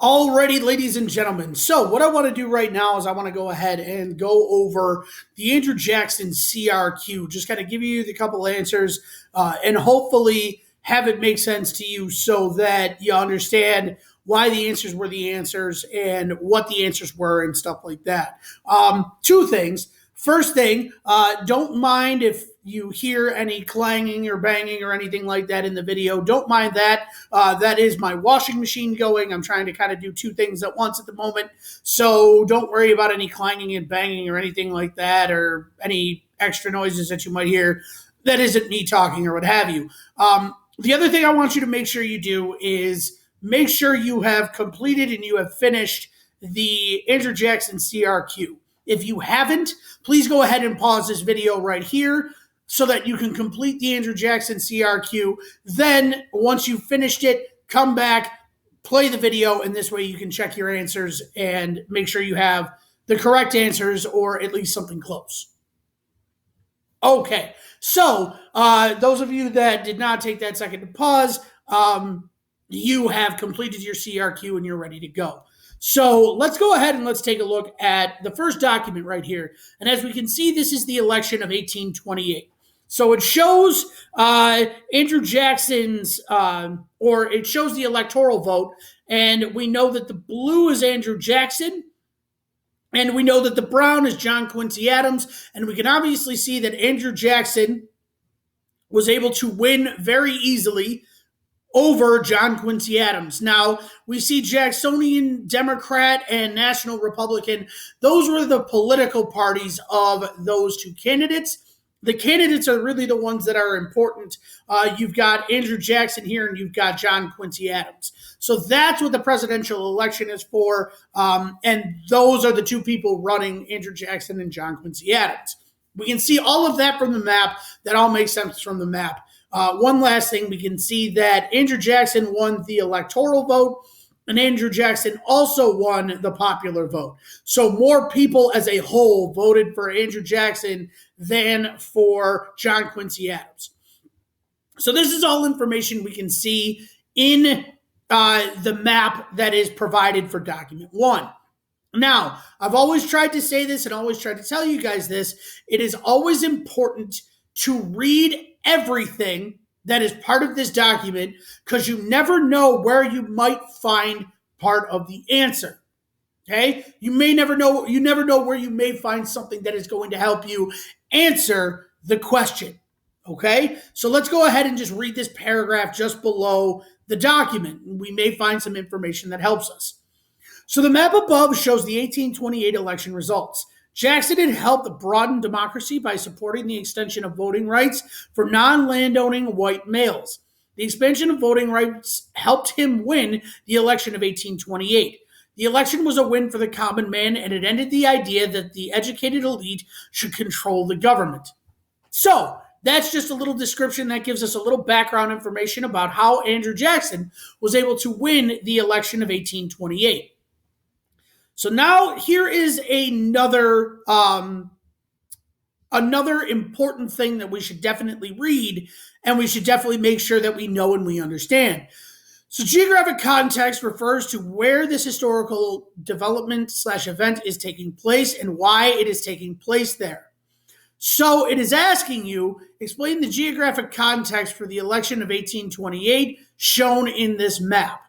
Alrighty, ladies and gentlemen. So, what I want to do right now is I want to go ahead and go over the Andrew Jackson CRQ. Just kind of give you the couple answers and hopefully have it make sense to you so that you understand why the answers were the answers and what the answers were and stuff like that. Two things. First thing, don't mind if you hear any clanging or banging or anything like that in the video. Don't mind that. That is my washing machine going. I'm trying to kind of do two things at once at the moment. So don't worry about any clanging and banging or anything like that or any extra noises that you might hear. That isn't me talking or what have you. The other thing I want you to make sure you do is make sure you have completed and you have finished the Andrew Jackson CRQ. If you haven't, please go ahead and pause this video right here so that you can complete the Andrew Jackson CRQ. Then, once you've finished it, come back, play the video, and this way you can check your answers and make sure you have the correct answers or at least something close. Okay, so those of you that did not take that second to pause, you have completed your CRQ and you're ready to go. So let's go ahead and let's take a look at the first document right here. And as we can see, this is the election of 1828. So it shows Andrew Jackson's, or it shows the electoral vote. And we know that the blue is Andrew Jackson. And we know that the brown is John Quincy Adams. And we can obviously see that Andrew Jackson was able to win very easily over John Quincy Adams. Now, we see Jacksonian Democrat and National Republican. Those were the political parties of those two candidates. The candidates are really the ones that are important. You've got Andrew Jackson here and you've got John Quincy Adams. So that's what the presidential election is for. And those are the two people running, Andrew Jackson and John Quincy Adams. We can see all of that from the map. That all makes sense from the map. One last thing, we can see that Andrew Jackson won the electoral vote, and Andrew Jackson also won the popular vote. So more people as a whole voted for Andrew Jackson than for John Quincy Adams. So this is all information we can see in the map that is provided for document 1. Now, I've always tried to say this and always tried to tell you guys this. It is always important to read everything that is part of this document because you never know where you might find part of the answer. Okay? You never know where you may find something that is going to help you answer the question. Okay? So let's go ahead and just read this paragraph just below the document. We may find some information that helps us. So the map above shows the 1828 election results. Jackson had helped broaden democracy by supporting the extension of voting rights for non-landowning white males. The expansion of voting rights helped him win the election of 1828. The election was a win for the common man, and it ended the idea that the educated elite should control the government. So, that's just a little description that gives us a little background information about how Andrew Jackson was able to win the election of 1828. So now here is another important thing that we should definitely read, and we should definitely make sure that we know and we understand. So geographic context refers to where this historical development / event is taking place and why it is taking place there. So it is asking you, explain the geographic context for the election of 1828 shown in this map.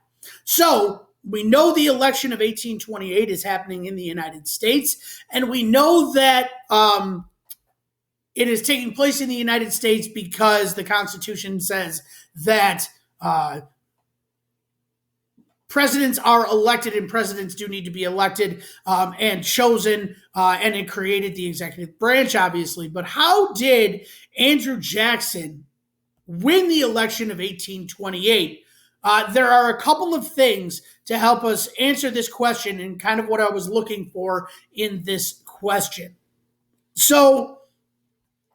So we know the election of 1828 is happening in the United States, and we know that it is taking place in the United States because the Constitution says that presidents are elected and presidents do need to be elected and chosen, and it created the executive branch, obviously. But how did Andrew Jackson win the election of 1828? There are a couple of things to help us answer this question and kind of what I was looking for in this question. So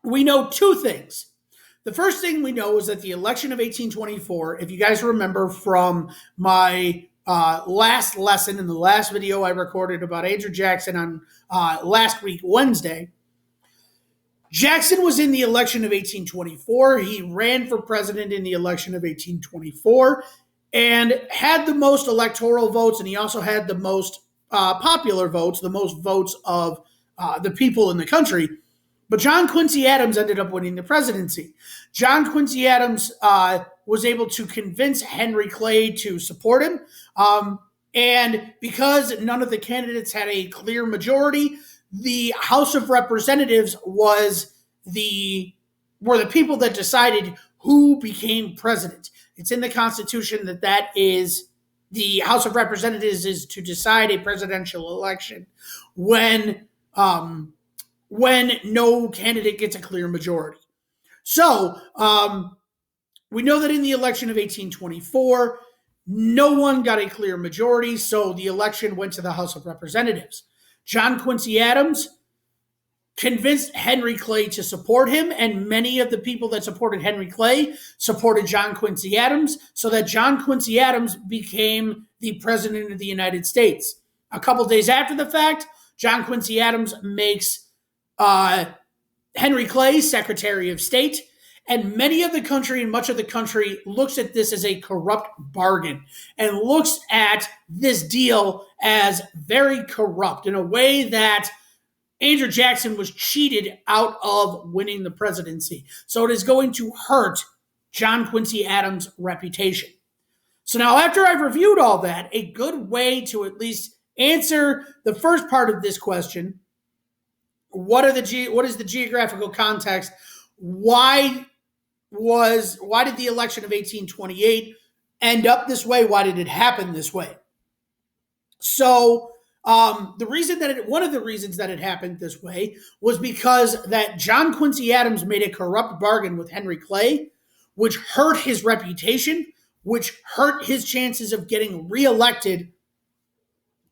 we know two things. The first thing we know is that the election of 1824, if you guys remember from my last lesson in the last video I recorded about Andrew Jackson on last week, Wednesday, Jackson was in the election of 1824. He ran for president in the election of 1824. and had the most electoral votes, and he also had the most popular votes, the most votes of the people in the country. But John Quincy Adams ended up winning the presidency. John Quincy Adams was able to convince Henry Clay to support him. And because none of the candidates had a clear majority, the House of Representatives were the people that decided who became president. It's in the Constitution that is the House of Representatives is to decide a presidential election when no candidate gets a clear majority. So we know that in the election of 1824, no one got a clear majority, so the election went to the House of Representatives. John Quincy Adams convinced Henry Clay to support him, and many of the people that supported Henry Clay supported John Quincy Adams, so that John Quincy Adams became the president of the United States. A couple days after the fact, John Quincy Adams makes Henry Clay Secretary of State, and many of the country and much of the country looks at this as a corrupt bargain and looks at this deal as very corrupt in a way that Andrew Jackson was cheated out of winning the presidency. So it is going to hurt John Quincy Adams' reputation. So now, after I've reviewed all that, a good way to at least answer the first part of this question, what is the geographical context? Why did the election of 1828 end up this way? Why did it happen this way? So one of the reasons that it happened this way was because that John Quincy Adams made a corrupt bargain with Henry Clay, which hurt his reputation, which hurt his chances of getting reelected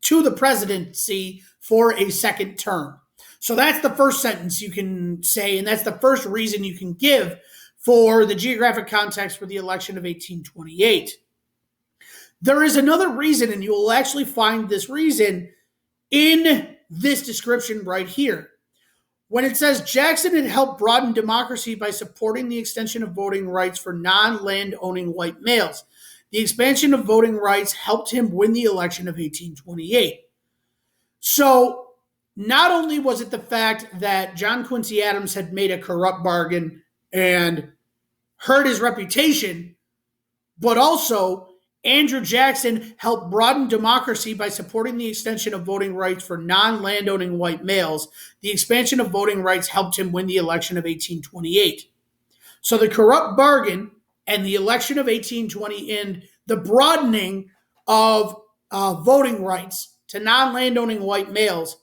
to the presidency for a second term. So that's the first sentence you can say, and that's the first reason you can give for the geographic context for the election of 1828. There is another reason, and you will actually find this reason in this description right here. When it says Jackson had helped broaden democracy by supporting the extension of voting rights for non-land owning white males. The expansion of voting rights helped him win the election of 1828. So not only was it the fact that John Quincy Adams had made a corrupt bargain and hurt his reputation, but also Andrew Jackson helped broaden democracy by supporting the extension of voting rights for non-landowning white males. The expansion of voting rights helped him win the election of 1828. So the corrupt bargain and the election of 1820 and the broadening of voting rights to non-landowning white males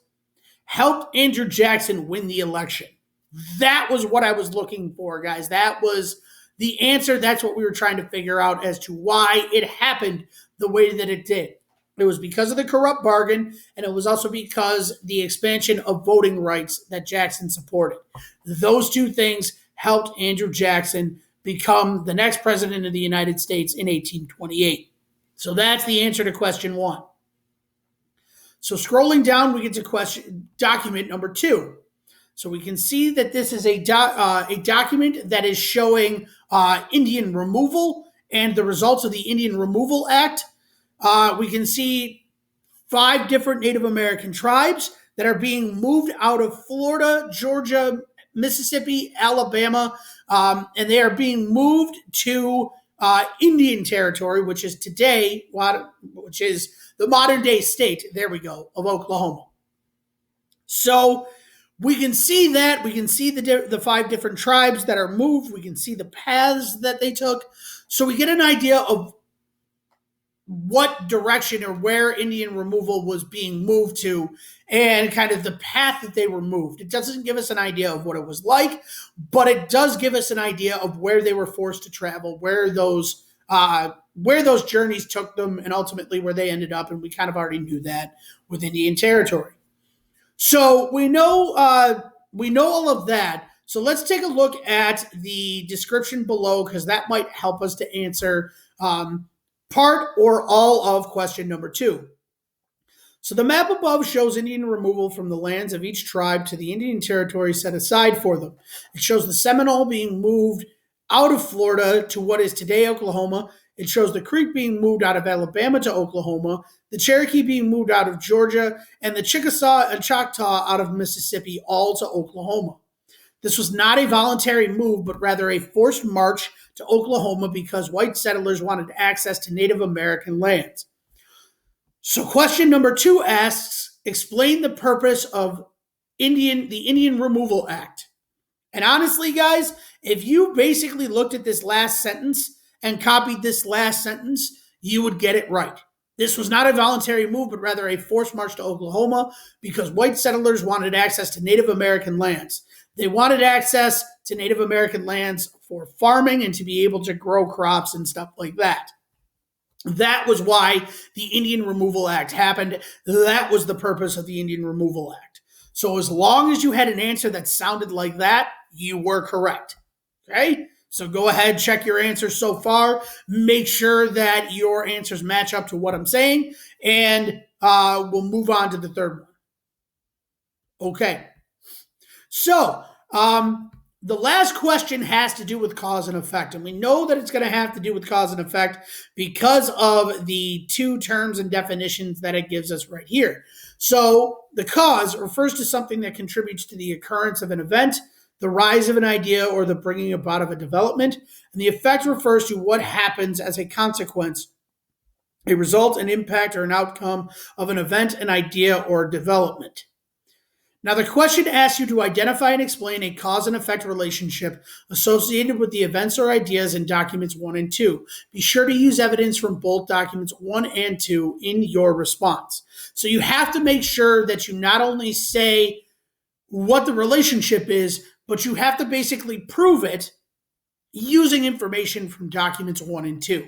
helped Andrew Jackson win the election. That was what I was looking for, guys. That was the answer. That's what we were trying to figure out as to why it happened the way that it did. It was because of the corrupt bargain, and it was also because the expansion of voting rights that Jackson supported. Those two things helped Andrew Jackson become the next president of the United States in 1828. So that's the answer to question one. So scrolling down, we get to document number 2. So we can see that this is a document that is showing Indian removal and the results of the Indian Removal Act. We can see 5 different Native American tribes that are being moved out of Florida, Georgia, Mississippi, Alabama, and they are being moved to Indian Territory, which is the modern day state, there we go, of Oklahoma. So we can see that. We can see the 5 different tribes that are moved. We can see the paths that they took. So we get an idea of what direction or where Indian removal was being moved to and kind of the path that they were moved. It doesn't give us an idea of what it was like, but it does give us an idea of where they were forced to travel, where those journeys took them, and ultimately where they ended up. And we kind of already knew that with Indian Territory. So we know all of that. So let's take a look at the description below, because that might help us to answer part or all of question number 2. So the map above shows Indian removal from the lands of each tribe to the Indian Territory set aside for them. It shows the Seminole being moved out of Florida to what is today Oklahoma, It shows the Creek being moved out of Alabama to Oklahoma, the Cherokee being moved out of Georgia, and the Chickasaw and Choctaw out of Mississippi, all to Oklahoma. This was not a voluntary move, but rather a forced march to Oklahoma because white settlers wanted access to Native American lands. So question number 2 asks, explain the purpose of the Indian Removal Act. And honestly, guys, if you basically looked at this last sentence and copied this last sentence, you would get it right. This was not a voluntary move, but rather a forced march to Oklahoma because white settlers wanted access to Native American lands. They wanted access to Native American lands for farming and to be able to grow crops and stuff like that. That was why the Indian Removal Act happened. That was the purpose of the Indian Removal Act. So as long as you had an answer that sounded like that, you were correct. Okay? So go ahead, check your answers so far. Make sure that your answers match up to what I'm saying, and we'll move on to the third one. Okay. So the last question has to do with cause and effect, and we know that it's going to have to do with cause and effect because of the 2 terms and definitions that it gives us right here. So the cause refers to something that contributes to the occurrence of an event, the rise of an idea, or the bringing about of a development, and the effect refers to what happens as a consequence, a result, an impact, or an outcome of an event, an idea, or development. Now, the question asks you to identify and explain a cause and effect relationship associated with the events or ideas in documents 1 and 2. Be sure to use evidence from both documents 1 and 2 in your response. So you have to make sure that you not only say what the relationship is, but you have to basically prove it using information from documents 1 and 2.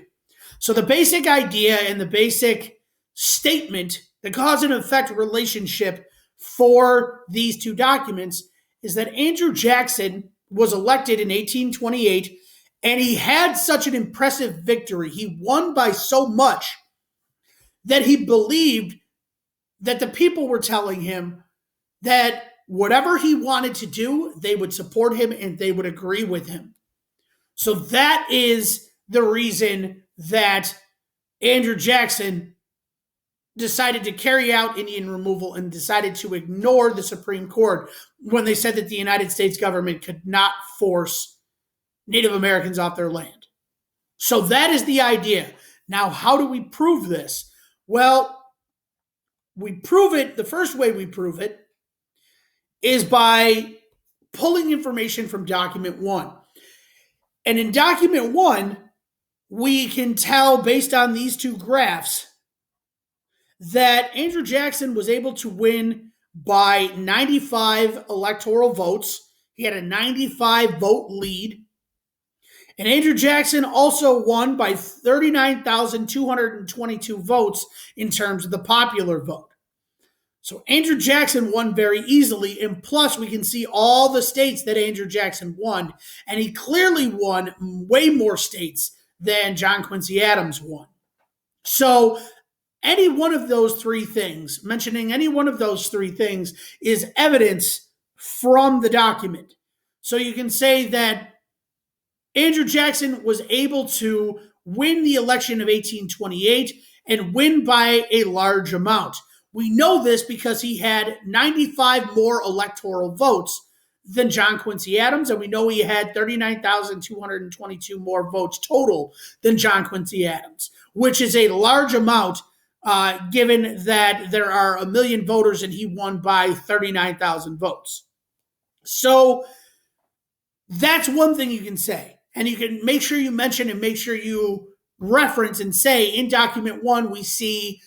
So the basic idea and the basic statement, the cause and effect relationship for these 2 documents is that Andrew Jackson was elected in 1828, and he had such an impressive victory. He won by so much that he believed that the people were telling him that whatever he wanted to do, they would support him and they would agree with him. So that is the reason that Andrew Jackson decided to carry out Indian removal and decided to ignore the Supreme Court when they said that the United States government could not force Native Americans off their land. So that is the idea. Now, how do we prove this? Well, we prove it, the first way we prove it is by pulling information from document 1. And in document 1, we can tell based on these 2 graphs that Andrew Jackson was able to win by 95 electoral votes. He had a 95 vote lead. And Andrew Jackson also won by 39,222 votes in terms of the popular vote. So Andrew Jackson won very easily, and plus we can see all the states that Andrew Jackson won, and he clearly won way more states than John Quincy Adams won. So any one of those 3 things, mentioning any one of those 3 things, is evidence from the document. So you can say that Andrew Jackson was able to win the election of 1828 and win by a large amount. We know this because he had 95 more electoral votes than John Quincy Adams, and we know he had 39,222 more votes total than John Quincy Adams, which is a large amount given that there are 1 million voters and he won by 39,000 votes. So that's one thing you can say. And you can make sure you mention and make sure you reference and say in document 1, we see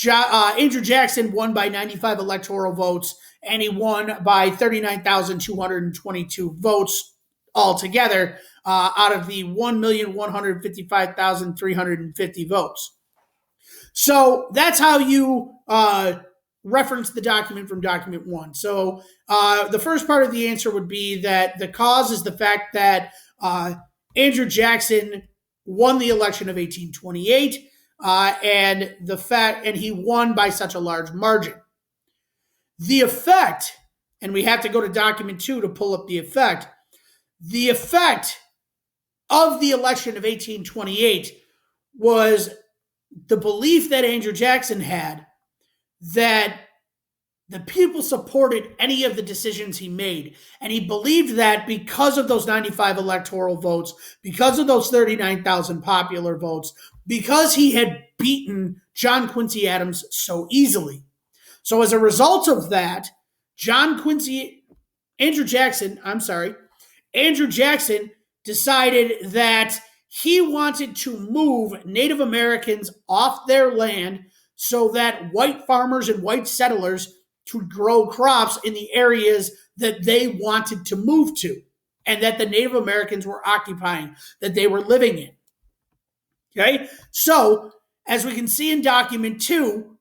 Andrew Jackson won by 95 electoral votes, and he won by 39,222 votes altogether out of the 1,155,350 votes. So that's how you reference the document from document 1. So the first part of the answer would be that the cause is the fact that Andrew Jackson won the election of 1828. And he won by such a large margin. The effect, and we have to go to document 2 to pull up the effect. The effect of the election of 1828 was the belief that Andrew Jackson had that the people supported any of the decisions he made. And he believed that because of those 95 electoral votes, because of those 39,000 popular votes, because he had beaten John Quincy Adams so easily. So as a result of that, Andrew Jackson decided that he wanted to move Native Americans off their land so that white farmers and white settlers could grow crops in the areas that they wanted to move to and that the Native Americans were occupying, that they were living in. Okay? So, as we can see in document 2,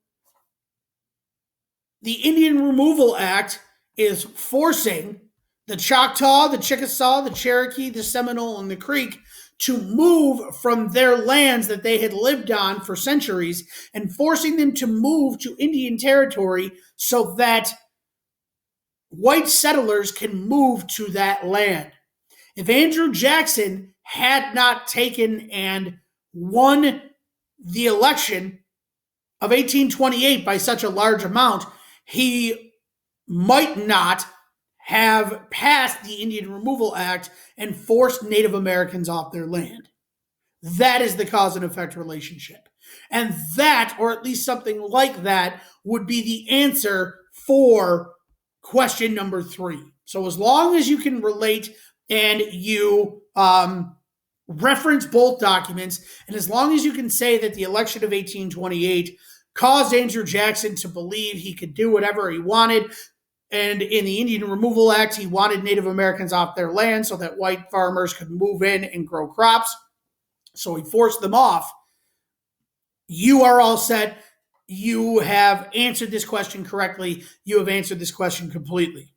the Indian Removal Act is forcing the Choctaw, the Chickasaw, the Cherokee, the Seminole, and the Creek to move from their lands that they had lived on for centuries and forcing them to move to Indian territory so that white settlers can move to that land. If Andrew Jackson had not taken and won the election of 1828 by such a large amount, he might not have passed the Indian Removal Act and forced Native Americans off their land. That is the cause and effect relationship. And that, or at least something like that, would be the answer for question number 3. So as long as you can relate and you reference both documents, and as long as you can say that the election of 1828 caused Andrew Jackson to believe he could do whatever he wanted, and in the Indian Removal Act, he wanted Native Americans off their land so that white farmers could move in and grow crops. So he forced them off. You are all set. You have answered this question correctly. You have answered this question completely.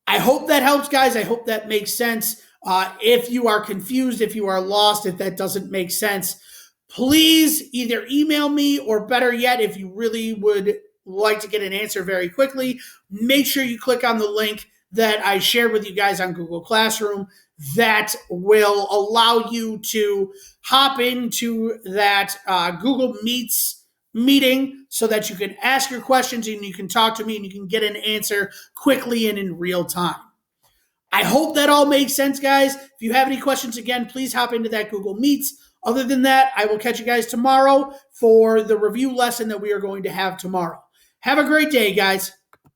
I hope that helps, guys. I hope that makes sense. If you are confused, if you are lost, if that doesn't make sense, please either email me or better yet, if you really would like to get an answer very quickly, make sure you click on the link that I shared with you guys on Google Classroom. That will allow you to hop into that Google Meets meeting so that you can ask your questions and you can talk to me and you can get an answer quickly and in real time. I hope that all makes sense, guys. If you have any questions, again, please hop into that Google Meets. Other than that, I will catch you guys tomorrow for the review lesson that we are going to have tomorrow. Have a great day, guys.